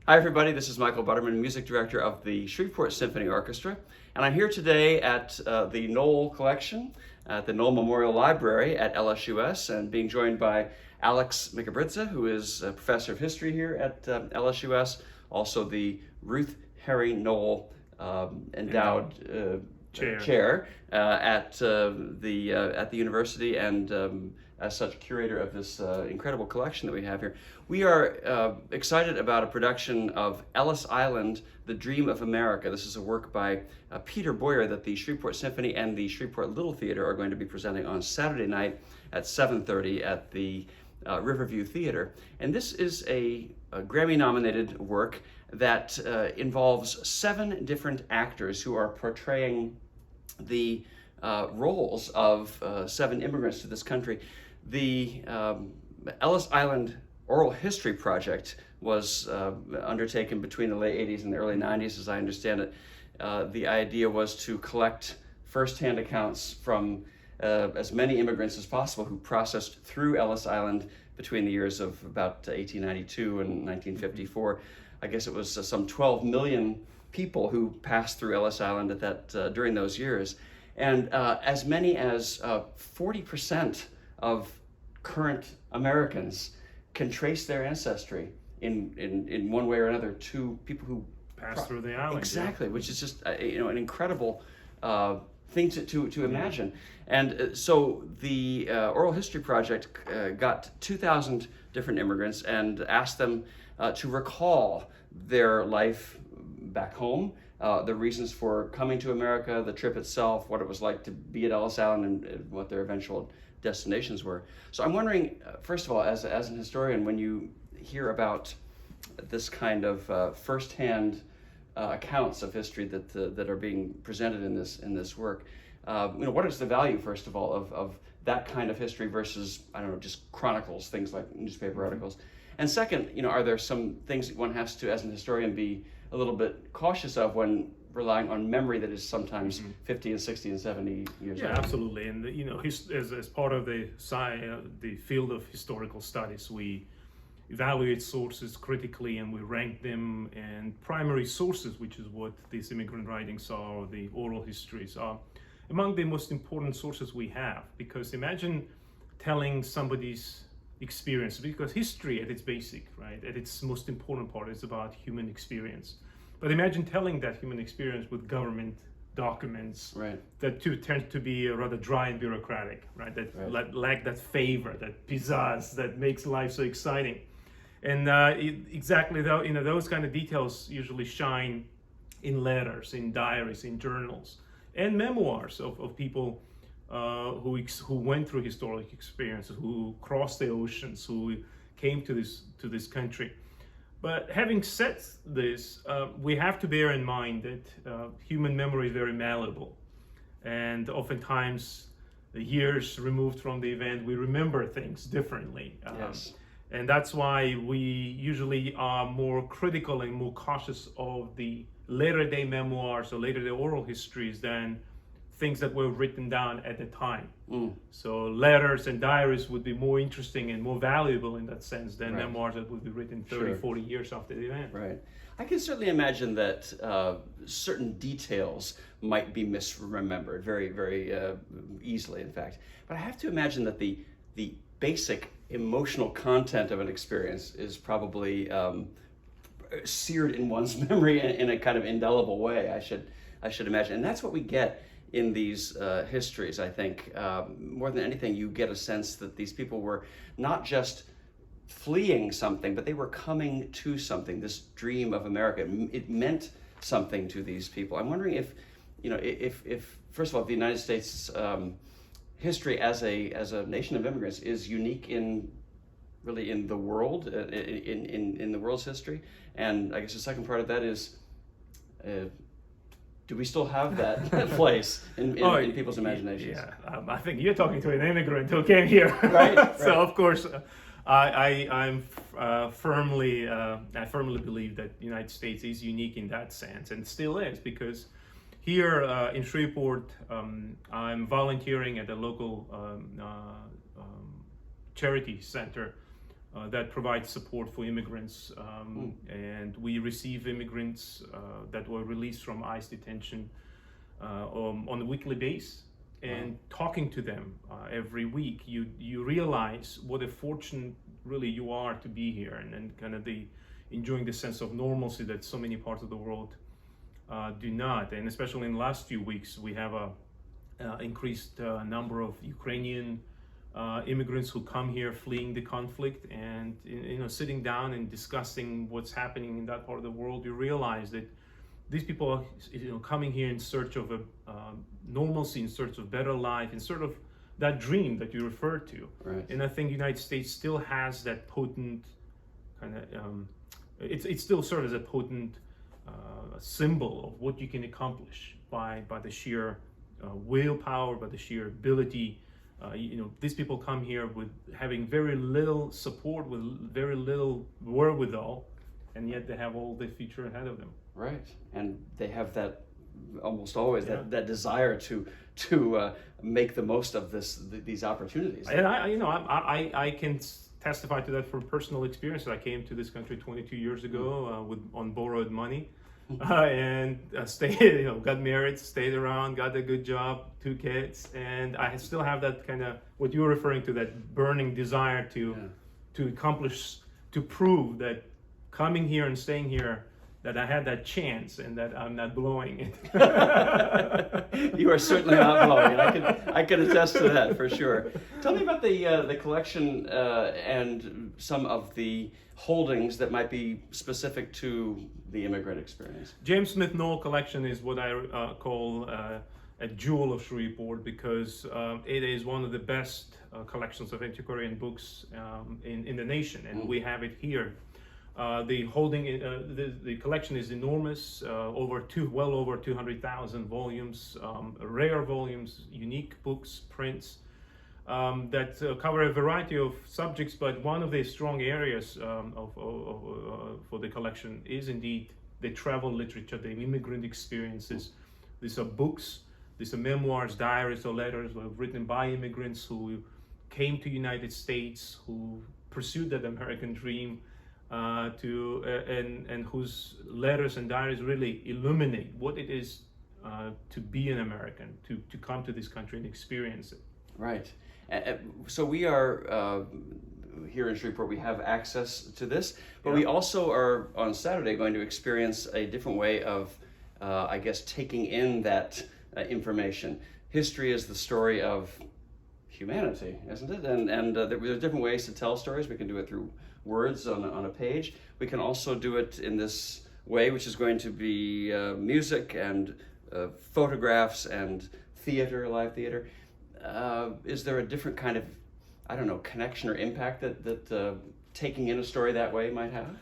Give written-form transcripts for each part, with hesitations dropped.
Hi everybody, this is Michael Butterman, Music Director of the Shreveport Symphony Orchestra, and I'm here today at the Knoll collection at the Noel Memorial Library at LSUS, and being joined by Alex Mikaberidze, who is a professor of history here at LSUS, also the Ruth Knoll Endowed chair at the university, and as such curator of this incredible collection that we have here. We are excited about a production of Ellis Island, The Dream of America. This is a work by Peter Boyer that the Shreveport Symphony and the Shreveport Little Theater are going to be presenting on Saturday night at 7:30 at the Riverview Theater. And this is a Grammy-nominated work that involves 7 different actors who are portraying the roles of 7 immigrants to this country. The Ellis Island Oral History Project was undertaken between the late 80s and the early 90s, as I understand it. The idea was to collect firsthand accounts from as many immigrants as possible who processed through Ellis Island between the years of about 1892 and 1954. I guess it was some 12 million people who passed through Ellis Island at that during those years, and as many as 40% of current Americans can trace their ancestry in one way or another to people who passed through the island. Exactly, which is just an incredible thing to imagine. And so the Oral History Project got 2,000 different immigrants and asked them to recall their life back home, the reasons for coming to America, the trip itself, what it was like to be at Ellis Island, and what their eventual destinations were. So I'm wondering, first of all, as an historian, when you hear about this kind of firsthand accounts of history that are being presented in this work, what is the value, first of all, of that kind of history versus, I don't know, just chronicles, things like newspaper articles? And second, are there some things that one has to, as an historian, be a little bit cautious of when relying on memory that is sometimes 50 and 60 and 70 years old? Yeah, absolutely. And as part of the field of historical studies, we evaluate sources critically and we rank them, and primary sources, which is what these immigrant writings are, or the oral histories are, among the most important sources we have. Because imagine telling somebody's experience, because history at its basic, right, at its most important part, is about human experience. But imagine telling that human experience with government documents, right, that tend to be rather dry and bureaucratic, right? That lack that favor, that pizzazz that makes life so exciting. And exactly though, those kind of details usually shine in letters, in diaries, in journals, and memoirs of people who went through historic experiences, who crossed the oceans, who came to this country. But having said this, we have to bear in mind that human memory is very malleable, and oftentimes, the years removed from the event, we remember things differently. Yes. And that's why we usually are more critical and more cautious of the later day memoirs or later day oral histories than things that were written down at the time. So letters and diaries would be more interesting and more valuable in that sense than memoirs that would be written 30, 40 years after the event. Right. I can certainly imagine that certain details might be misremembered very, very easily, in fact. But I have to imagine that the basic emotional content of an experience is probably seared in one's memory in a kind of indelible way, I should imagine. And that's what we get in these histories, I think. More than anything, you get a sense that these people were not just fleeing something, but they were coming to something, this dream of America. It meant something to these people. I'm wondering if first of all, the United States history as a nation of immigrants is unique in the world, in the world's history. And I guess the second part of that is, do we still have that place in people's imaginations? Yeah, I think you're talking to an immigrant who came here. Right. So of course, I firmly believe that the United States is unique in that sense, and still is, because here in Shreveport, I'm volunteering at a local charity center that provides support for immigrants. And we receive immigrants that were released from ICE detention on a weekly basis. And talking to them every week, you realize what a fortune really you are to be here, and kind of enjoying the sense of normalcy that so many parts of the world do not. And especially in the last few weeks, we have a increased number of Ukrainian immigrants who come here fleeing the conflict, and sitting down and discussing what's happening in that part of the world, you realize that these people are coming here in search of a normalcy, in search of better life, in sort of that dream that you referred to. Right. And I think the United States still has that potent kind of it still serves as a potent symbol of what you can accomplish by the sheer willpower, by the sheer ability. These people come here with having very little support, with very little wherewithal, and yet they have all the future ahead of them. Right, and they have that almost always that desire to make the most of these opportunities. And I can testify to that from personal experience. I came to this country 22 years ago on borrowed money, and stayed, got married, stayed around, got a good job, 2 kids, and I still have that kind of what you're referring to, that burning desire to accomplish, to prove that coming here and staying here, that I had that chance and that I'm not blowing it. You are certainly not blowing it. I can attest to that for sure. Tell me about the collection and some of the holdings that might be specific to the immigrant experience. James Smith Knoll collection is what I call a jewel of Shreveport, because it is one of the best collections of antiquarian books in the nation, and we have it here. The collection is enormous, well over 200,000 volumes, rare volumes, unique books, prints that cover a variety of subjects. But one of the strong areas for the collection is indeed the travel literature, the immigrant experiences. These are books, these are memoirs, diaries, or letters written by immigrants who came to the United States, who pursued that American dream. And whose letters and diaries really illuminate what it is to be an American, to come to this country and experience it. Right. So we are here in Shreveport, we have access to this, but we also are on Saturday going to experience a different way of, taking in that information. History is the story of humanity, isn't it? And there are different ways to tell stories. We can do it through words on a page. We can also do it in this way, which is going to be music and photographs and theater, live theater. Is there a different kind of, connection or impact that taking in a story that way might have?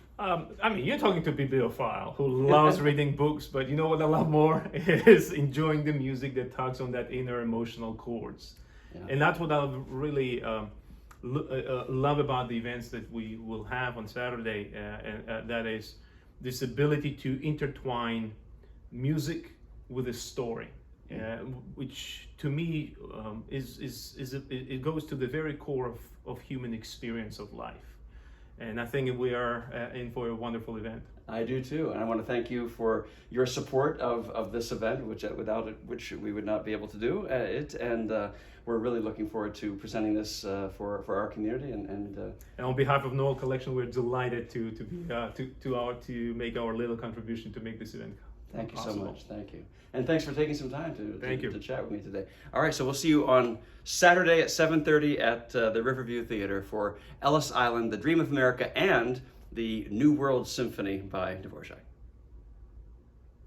You're talking to a bibliophile who loves reading books, but you know what I love more is enjoying the music that tugs on that inner emotional chords. Yeah. And that's what I really love about the events that we will have on Saturday, and that is this ability to intertwine music with a story, which to me it goes to the very core of human experience of life. And I think we are in for a wonderful event. I do too, and I want to thank you for your support of this event, without which we would not be able to do it. And we're really looking forward to presenting this for our community. And on behalf of Knoll Collection, we're delighted to make our little contribution to make this event. Thank you so much. Thank you, and thanks for taking some time to chat with me today. All right, so we'll see you on Saturday at 7:30 at the Riverview Theater for Ellis Island, The Dream of America, and the New World Symphony by Dvorak.